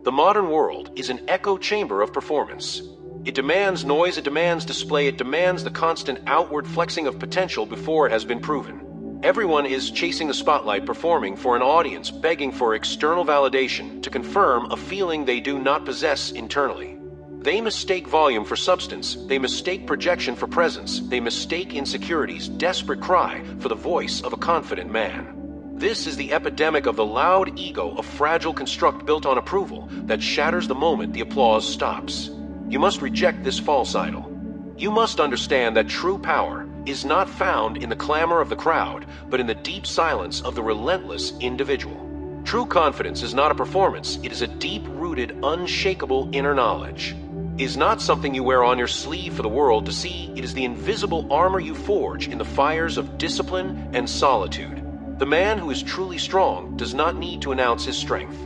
The modern world is an echo chamber of performance. It demands noise, it demands display, it demands the constant outward flexing of potential before it has been proven. Everyone is chasing the spotlight, performing for an audience, begging for external validation to confirm a feeling they do not possess internally. They mistake volume for substance, they mistake projection for presence, they mistake insecurity's desperate cry for the voice of a confident man. This is the epidemic of the loud ego, a fragile construct built on approval that shatters the moment the applause stops. You must reject this false idol. You must understand that true power is not found in the clamor of the crowd, but in the deep silence of the relentless individual. True confidence is not a performance, it is a deep-rooted, unshakable inner knowledge. It is not something you wear on your sleeve for the world to see, it is the invisible armor you forge in the fires of discipline and solitude. The man who is truly strong does not need to announce his strength.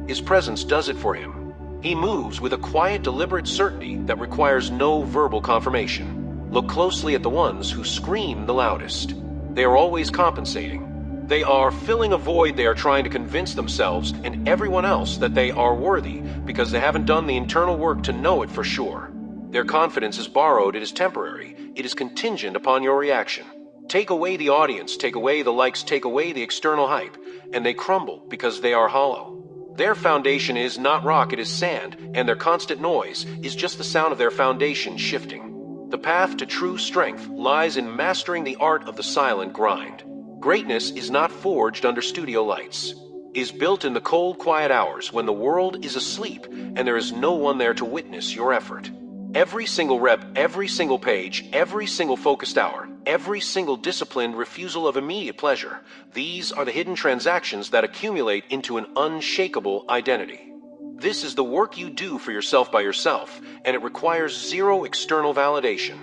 His presence does it for him. He moves with a quiet, deliberate certainty that requires no verbal confirmation. Look closely at the ones who scream the loudest. They are always compensating. They are filling a void. They are trying to convince themselves and everyone else that they are worthy because they haven't done the internal work to know it for sure. Their confidence is borrowed, it is temporary, it is contingent upon your reaction. Take away the audience, take away the likes, take away the external hype, and they crumble because they are hollow. Their foundation is not rock, it is sand, and their constant noise is just the sound of their foundation shifting. The path to true strength lies in mastering the art of the silent grind. Greatness is not forged under studio lights. It is built in the cold, quiet hours when the world is asleep and there is no one there to witness your effort. Every single rep, every single page, every single focused hour, every single disciplined refusal of immediate pleasure, these are the hidden transactions that accumulate into an unshakable identity. This is the work you do for yourself by yourself, and it requires zero external validation.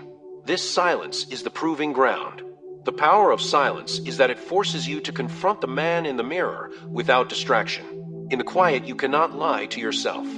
This silence is the proving ground. The power of silence is that it forces you to confront the man in the mirror without distraction. In the quiet, you cannot lie to yourself.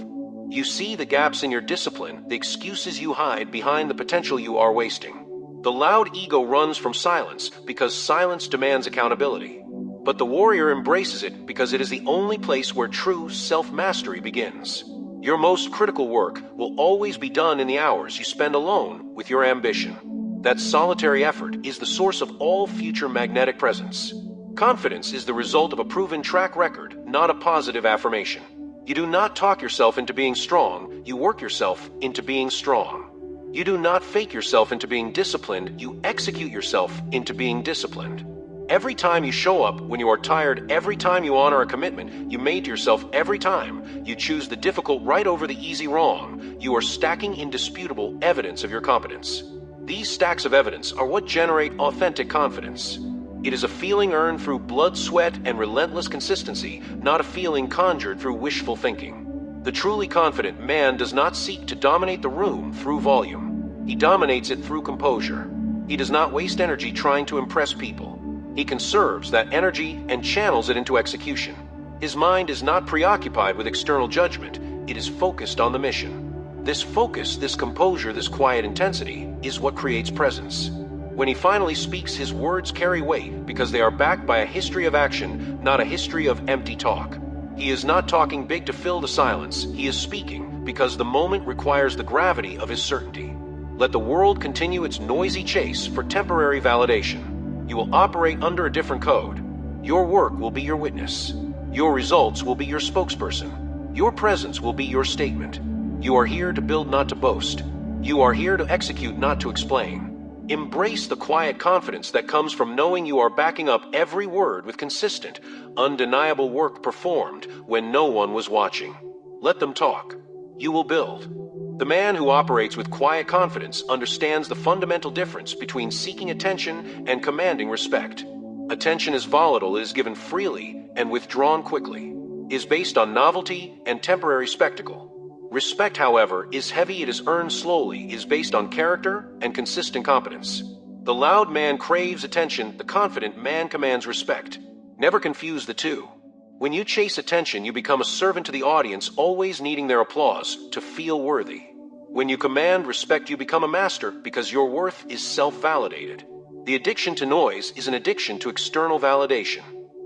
You see the gaps in your discipline, the excuses you hide behind the potential you are wasting. The loud ego runs from silence because silence demands accountability. But the warrior embraces it because it is the only place where true self-mastery begins. Your most critical work will always be done in the hours you spend alone with your ambition. That solitary effort is the source of all future magnetic presence. Confidence is the result of a proven track record, not a positive affirmation. You do not talk yourself into being strong, you work yourself into being strong. You do not fake yourself into being disciplined, you execute yourself into being disciplined. Every time you show up when you are tired, every time you honor a commitment you made to yourself, every time you choose the difficult right over the easy wrong, you are stacking indisputable evidence of your competence. These stacks of evidence are what generate authentic confidence. It is a feeling earned through blood, sweat, and relentless consistency, not a feeling conjured through wishful thinking. The truly confident man does not seek to dominate the room through volume. He dominates it through composure. He does not waste energy trying to impress people. He conserves that energy and channels it into execution. His mind is not preoccupied with external judgment. It is focused on the mission. This focus, this composure, this quiet intensity is what creates presence. When he finally speaks, his words carry weight because they are backed by a history of action, not a history of empty talk. He is not talking big to fill the silence. He is speaking because the moment requires the gravity of his certainty. Let the world continue its noisy chase for temporary validation. You will operate under a different code. Your work will be your witness. Your results will be your spokesperson. Your presence will be your statement. You are here to build, not to boast. You are here to execute, not to explain. Embrace the quiet confidence that comes from knowing you are backing up every word with consistent, undeniable work performed when no one was watching. Let them talk. You will build. The man who operates with quiet confidence understands the fundamental difference between seeking attention and commanding respect. Attention is volatile, it is given freely and withdrawn quickly. It is based on novelty and temporary spectacle. Respect, however, is heavy, it is earned slowly, is based on character and consistent competence. The loud man craves attention, the confident man commands respect. Never confuse the two. When you chase attention, you become a servant to the audience, always needing their applause to feel worthy. When you command respect, you become a master because your worth is self-validated. The addiction to noise is an addiction to external validation.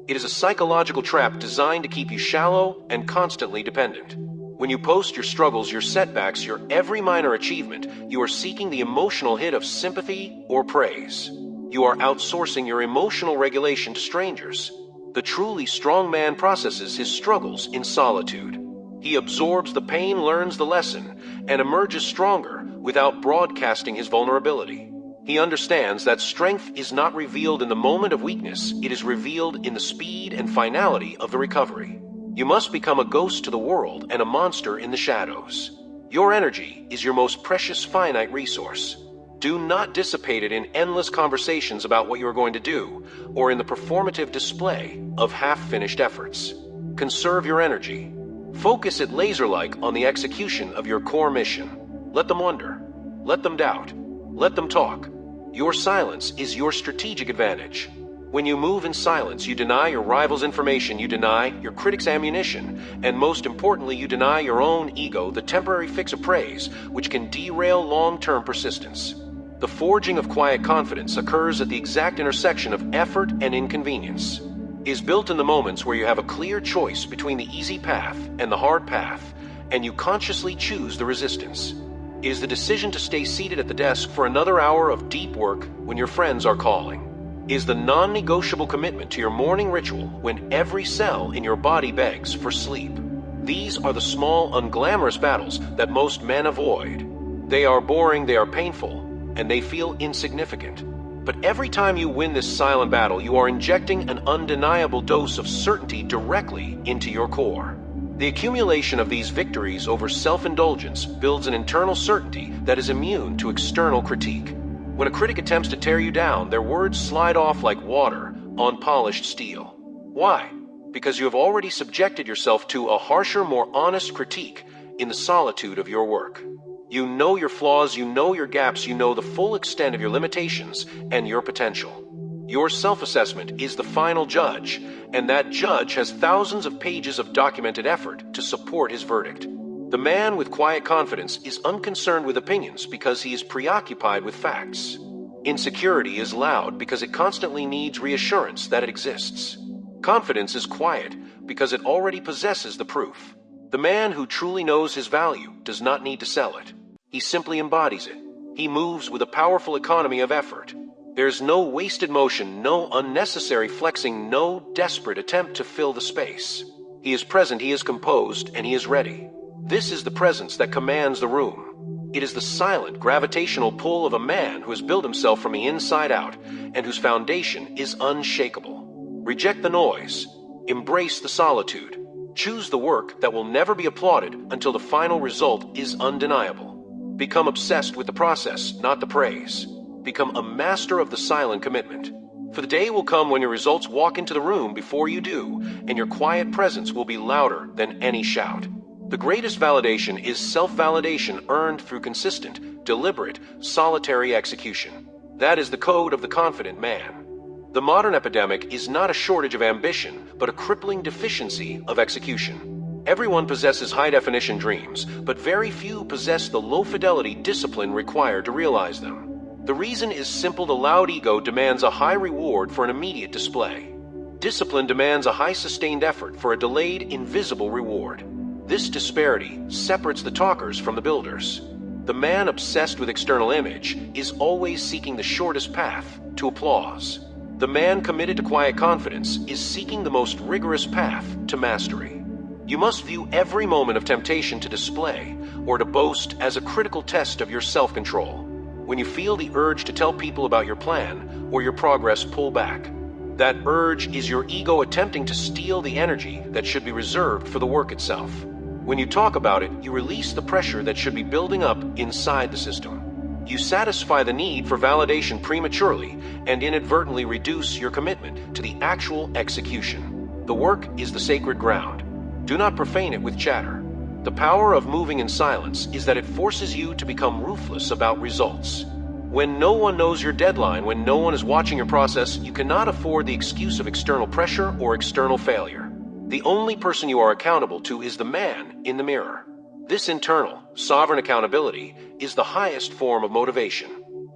It is a psychological trap designed to keep you shallow and constantly dependent. When you post your struggles, your setbacks, your every minor achievement, you are seeking the emotional hit of sympathy or praise. You are outsourcing your emotional regulation to strangers. The truly strong man processes his struggles in solitude. He absorbs the pain, learns the lesson, and emerges stronger without broadcasting his vulnerability. He understands that strength is not revealed in the moment of weakness, it is revealed in the speed and finality of the recovery. You must become a ghost to the world and a monster in the shadows. Your energy is your most precious finite resource. Do not dissipate it in endless conversations about what you are going to do, or in the performative display of half-finished efforts. Conserve your energy. Focus it laser-like on the execution of your core mission. Let them wonder. Let them doubt. Let them talk. Your silence is your strategic advantage. When you move in silence, you deny your rival's information, you deny your critic's ammunition, and most importantly, you deny your own ego the temporary fix of praise, which can derail long-term persistence. The forging of quiet confidence occurs at the exact intersection of effort and inconvenience. It is built in the moments where you have a clear choice between the easy path and the hard path, and you consciously choose the resistance. It is the decision to stay seated at the desk for another hour of deep work when your friends are calling. It is the non-negotiable commitment to your morning ritual when every cell in your body begs for sleep. These are the small, unglamorous battles that most men avoid. They are boring, they are painful, and they feel insignificant. But every time you win this silent battle, you are injecting an undeniable dose of certainty directly into your core. The accumulation of these victories over self-indulgence builds an internal certainty that is immune to external critique. When a critic attempts to tear you down, their words slide off like water on polished steel. Why? Because you have already subjected yourself to a harsher, more honest critique in the solitude of your work. You know your flaws, you know your gaps, you know the full extent of your limitations and your potential. Your self-assessment is the final judge, and that judge has thousands of pages of documented effort to support his verdict. The man with quiet confidence is unconcerned with opinions because he is preoccupied with facts. Insecurity is loud because it constantly needs reassurance that it exists. Confidence is quiet because it already possesses the proof. The man who truly knows his value does not need to sell it. He simply embodies it. He moves with a powerful economy of effort. There's no wasted motion, no unnecessary flexing, no desperate attempt to fill the space. He is present, he is composed, and he is ready. This is the presence that commands the room. It is the silent, gravitational pull of a man who has built himself from the inside out and whose foundation is unshakable. Reject the noise. Embrace the solitude. Choose the work that will never be applauded until the final result is undeniable. Become obsessed with the process, not the praise. Become a master of the silent commitment. For the day will come when your results walk into the room before you do, and your quiet presence will be louder than any shout. The greatest validation is self-validation earned through consistent, deliberate, solitary execution. That is the code of the confident man. The modern epidemic is not a shortage of ambition, but a crippling deficiency of execution. Everyone possesses high-definition dreams, but very few possess the low-fidelity discipline required to realize them. The reason is simple: the loud ego demands a high reward for an immediate display. Discipline demands a high sustained effort for a delayed, invisible reward. This disparity separates the talkers from the builders. The man obsessed with external image is always seeking the shortest path to applause. The man committed to quiet confidence is seeking the most rigorous path to mastery. You must view every moment of temptation to display or to boast as a critical test of your self-control. When you feel the urge to tell people about your plan or your progress, pull back. That urge is your ego attempting to steal the energy that should be reserved for the work itself. When you talk about it, you release the pressure that should be building up inside the system. You satisfy the need for validation prematurely and inadvertently reduce your commitment to the actual execution. The work is the sacred ground. Do not profane it with chatter. The power of moving in silence is that it forces you to become ruthless about results. When no one knows your deadline, when no one is watching your process, you cannot afford the excuse of external pressure or external failure. The only person you are accountable to is the man in the mirror. This internal, sovereign accountability is the highest form of motivation,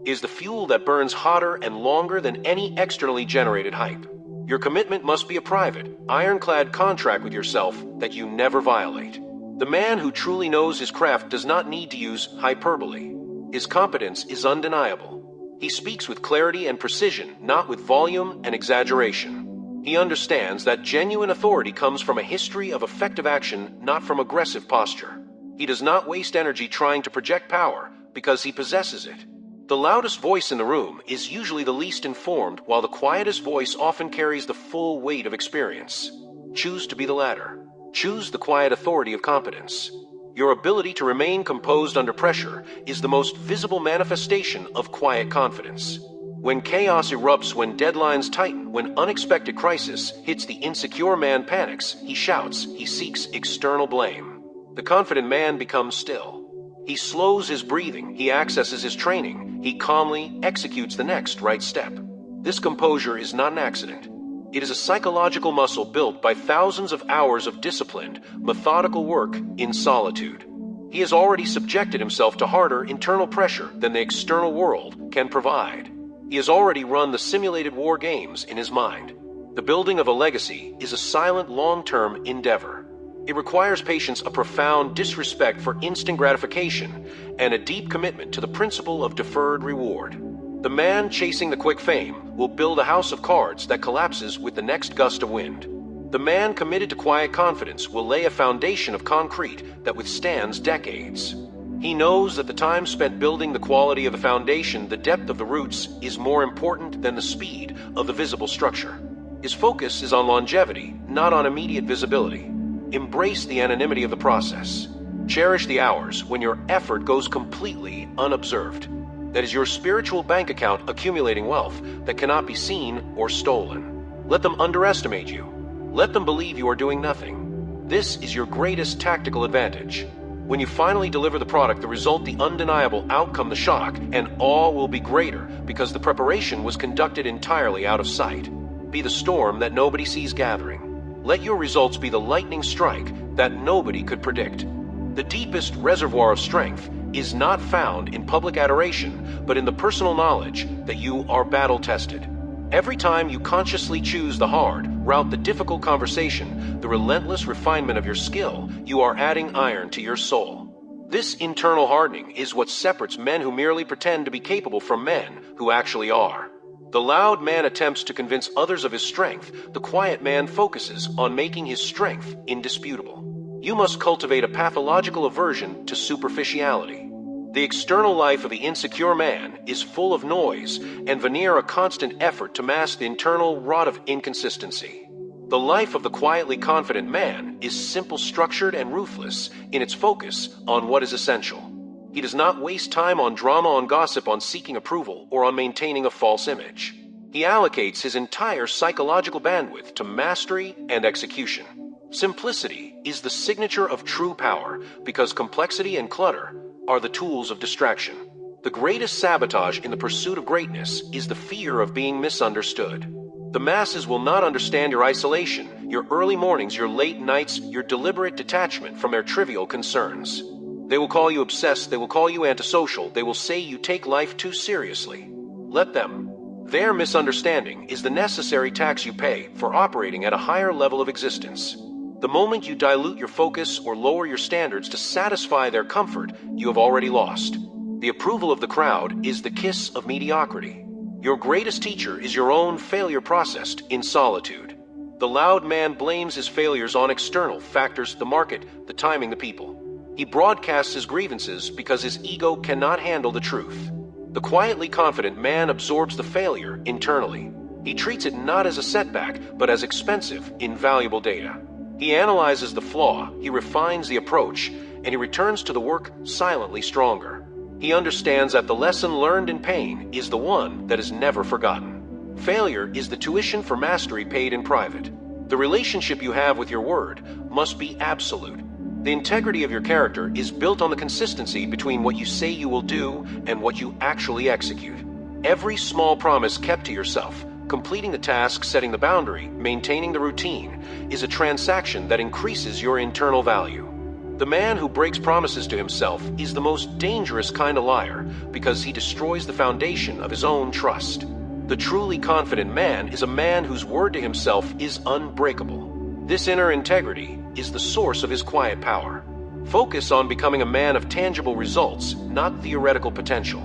is the fuel that burns hotter and longer than any externally generated hype. Your commitment must be a private, ironclad contract with yourself that you never violate. The man who truly knows his craft does not need to use hyperbole. His competence is undeniable. He speaks with clarity and precision, not with volume and exaggeration. He understands that genuine authority comes from a history of effective action, not from aggressive posture. He does not waste energy trying to project power because he possesses it. The loudest voice in the room is usually the least informed, while the quietest voice often carries the full weight of experience. Choose to be the latter. Choose the quiet authority of competence. Your ability to remain composed under pressure is the most visible manifestation of quiet confidence. When chaos erupts, when deadlines tighten, when unexpected crisis hits, the insecure man panics, he shouts, he seeks external blame. The confident man becomes still. He slows his breathing, he accesses his training, he calmly executes the next right step. This composure is not an accident. It is a psychological muscle built by thousands of hours of disciplined, methodical work in solitude. He has already subjected himself to harder internal pressure than the external world can provide. He has already run the simulated war games in his mind. The building of a legacy is a silent, long-term endeavor. It requires patience, a profound disrespect for instant gratification, and a deep commitment to the principle of deferred reward. The man chasing the quick fame will build a house of cards that collapses with the next gust of wind. The man committed to quiet confidence will lay a foundation of concrete that withstands decades. He knows that the time spent building the quality of the foundation, the depth of the roots, is more important than the speed of the visible structure. His focus is on longevity, not on immediate visibility. Embrace the anonymity of the process. Cherish the hours when your effort goes completely unobserved. That is your spiritual bank account accumulating wealth that cannot be seen or stolen. Let them underestimate you. Let them believe you are doing nothing. This is your greatest tactical advantage. When you finally deliver the product, the result, the undeniable outcome, the shock, and awe will be greater because the preparation was conducted entirely out of sight. Be the storm that nobody sees gathering. Let your results be the lightning strike that nobody could predict. The deepest reservoir of strength is not found in public adoration, but in the personal knowledge that you are battle-tested. Every time you consciously choose the hard route, the difficult conversation, the relentless refinement of your skill, you are adding iron to your soul. This internal hardening is what separates men who merely pretend to be capable from men who actually are. The loud man attempts to convince others of his strength. The quiet man focuses on making his strength indisputable. You must cultivate a pathological aversion to superficiality. The external life of the insecure man is full of noise and veneer, a constant effort to mask the internal rot of inconsistency. The life of the quietly confident man is simple, structured, and ruthless in its focus on what is essential. He does not waste time on drama, on gossip, on seeking approval, or on maintaining a false image. He allocates his entire psychological bandwidth to mastery and execution. Simplicity is the signature of true power because complexity and clutter are the tools of distraction. The greatest sabotage in the pursuit of greatness is the fear of being misunderstood. The masses will not understand your isolation, your early mornings, your late nights, your deliberate detachment from their trivial concerns. They will call you obsessed, they will call you antisocial, they will say you take life too seriously. Let them. Their misunderstanding is the necessary tax you pay for operating at a higher level of existence. The moment you dilute your focus or lower your standards to satisfy their comfort, you have already lost. The approval of the crowd is the kiss of mediocrity. Your greatest teacher is your own failure processed in solitude. The loud man blames his failures on external factors, the market, the timing, the people. He broadcasts his grievances because his ego cannot handle the truth. The quietly confident man absorbs the failure internally. He treats it not as a setback, but as expensive, invaluable data. He analyzes the flaw, he refines the approach, and he returns to the work silently stronger. He understands that the lesson learned in pain is the one that is never forgotten. Failure is the tuition for mastery paid in private. The relationship you have with your word must be absolute. The integrity of your character is built on the consistency between what you say you will do and what you actually execute. Every small promise kept to yourself, completing the task, setting the boundary, maintaining the routine, is a transaction that increases your internal value. The man who breaks promises to himself is the most dangerous kind of liar because he destroys the foundation of his own trust. The truly confident man is a man whose word to himself is unbreakable. This inner integrity is the source of his quiet power. Focus on becoming a man of tangible results, not theoretical potential.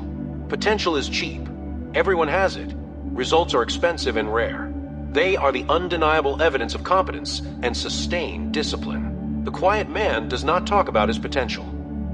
Potential is cheap. Everyone has it. Results are expensive and rare. They are the undeniable evidence of competence and sustained discipline. The quiet man does not talk about his potential.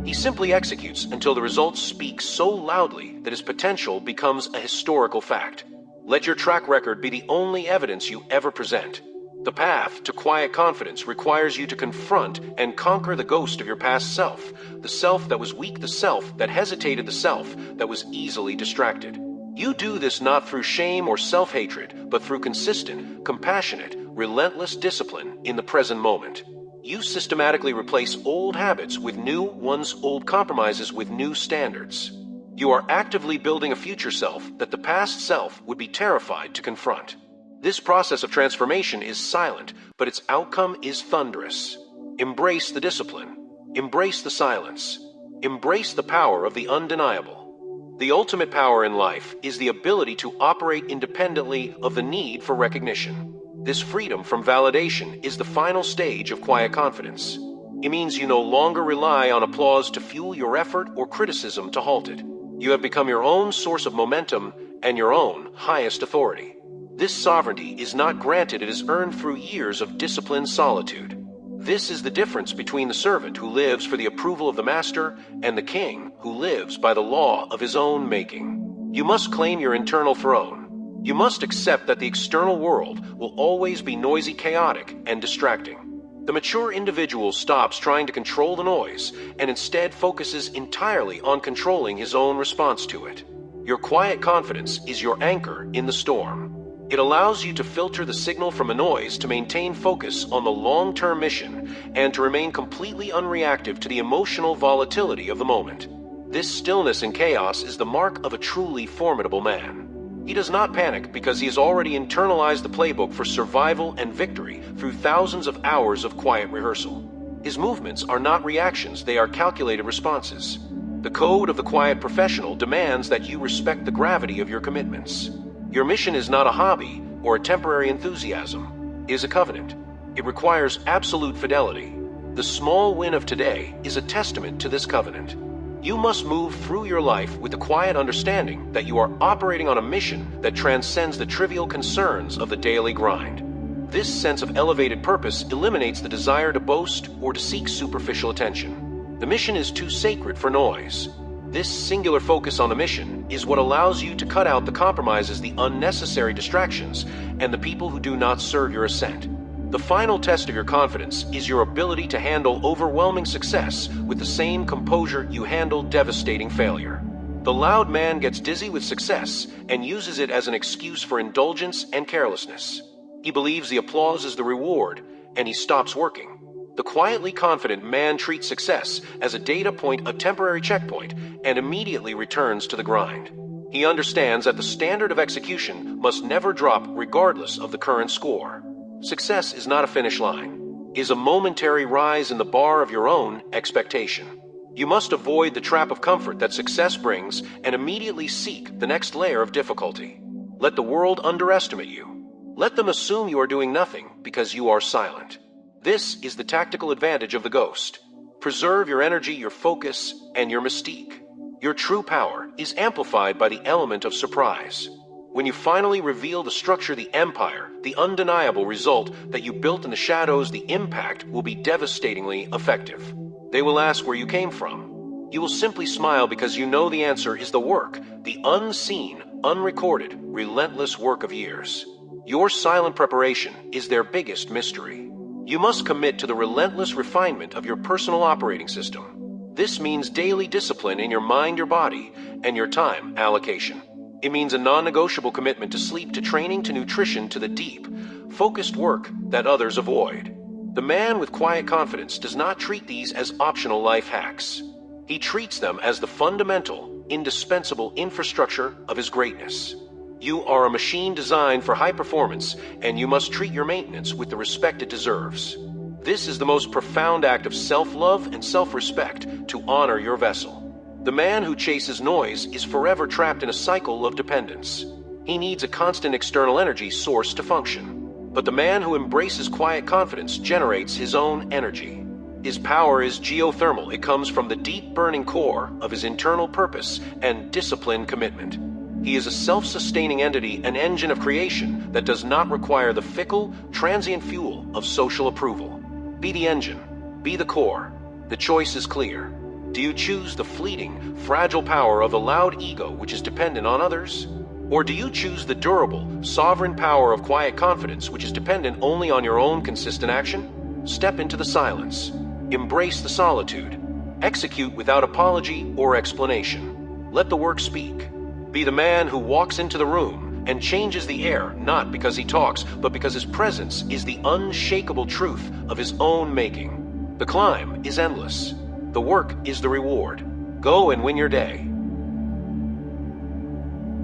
He simply executes until the results speak so loudly that his potential becomes a historical fact. Let your track record be the only evidence you ever present. The path to quiet confidence requires you to confront and conquer the ghost of your past self, the self that was weak, the self that hesitated, the self that was easily distracted. You do this not through shame or self-hatred, but through consistent, compassionate, relentless discipline in the present moment. You systematically replace old habits with new ones, old compromises with new standards. You are actively building a future self that the past self would be terrified to confront. This process of transformation is silent, but its outcome is thunderous. Embrace the discipline. Embrace the silence. Embrace the power of the undeniable. The ultimate power in life is the ability to operate independently of the need for recognition. This freedom from validation is the final stage of quiet confidence. It means you no longer rely on applause to fuel your effort or criticism to halt it. You have become your own source of momentum and your own highest authority. This sovereignty is not granted, it is earned through years of disciplined solitude. This is the difference between the servant who lives for the approval of the master and the king who lives by the law of his own making. You must claim your internal throne. You must accept that the external world will always be noisy, chaotic, and distracting. The mature individual stops trying to control the noise and instead focuses entirely on controlling his own response to it. Your quiet confidence is your anchor in the storm. It allows you to filter the signal from a noise to maintain focus on the long-term mission and to remain completely unreactive to the emotional volatility of the moment. This stillness in chaos is the mark of a truly formidable man. He does not panic because he has already internalized the playbook for survival and victory through thousands of hours of quiet rehearsal. His movements are not reactions, they are calculated responses. The code of the quiet professional demands that you respect the gravity of your commitments. Your mission is not a hobby or a temporary enthusiasm. It is a covenant. It requires absolute fidelity. The small win of today is a testament to this covenant. You must move through your life with the quiet understanding that you are operating on a mission that transcends the trivial concerns of the daily grind. This sense of elevated purpose eliminates the desire to boast or to seek superficial attention. The mission is too sacred for noise. This singular focus on the mission is what allows you to cut out the compromises, the unnecessary distractions, and the people who do not serve your ascent. The final test of your confidence is your ability to handle overwhelming success with the same composure you handle devastating failure. The loud man gets dizzy with success and uses it as an excuse for indulgence and carelessness. He believes the applause is the reward, and he stops working. The quietly confident man treats success as a data point, a temporary checkpoint, and immediately returns to the grind. He understands that the standard of execution must never drop regardless of the current score. Success is not a finish line. It is a momentary rise in the bar of your own expectation. You must avoid the trap of comfort that success brings and immediately seek the next layer of difficulty. Let the world underestimate you. Let them assume you are doing nothing because you are silent. This is the tactical advantage of the ghost. Preserve your energy, your focus, and your mystique. Your true power is amplified by the element of surprise. When you finally reveal the structure, the empire, the undeniable result that you built in the shadows, the impact will be devastatingly effective. They will ask where you came from. You will simply smile because you know the answer is the work, the unseen, unrecorded, relentless work of years. Your silent preparation is their biggest mystery. You must commit to the relentless refinement of your personal operating system. This means daily discipline in your mind, your body, and your time allocation. It means a non-negotiable commitment to sleep, to training, to nutrition, to the deep, focused work that others avoid. The man with quiet confidence does not treat these as optional life hacks. He treats them as the fundamental, indispensable infrastructure of his greatness. You are a machine designed for high performance, and you must treat your maintenance with the respect it deserves. This is the most profound act of self-love and self-respect to honor your vessel. The man who chases noise is forever trapped in a cycle of dependence. He needs a constant external energy source to function. But the man who embraces quiet confidence generates his own energy. His power is geothermal. It comes from the deep burning core of his internal purpose and disciplined commitment. He is a self-sustaining entity, an engine of creation that does not require the fickle, transient fuel of social approval. Be the engine. Be the core. The choice is clear. Do you choose the fleeting, fragile power of the loud ego which is dependent on others? Or do you choose the durable, sovereign power of quiet confidence which is dependent only on your own consistent action? Step into the silence. Embrace the solitude. Execute without apology or explanation. Let the work speak. Be the man who walks into the room and changes the air, not because he talks, but because his presence is the unshakable truth of his own making. The climb is endless. The work is the reward. Go and win your day.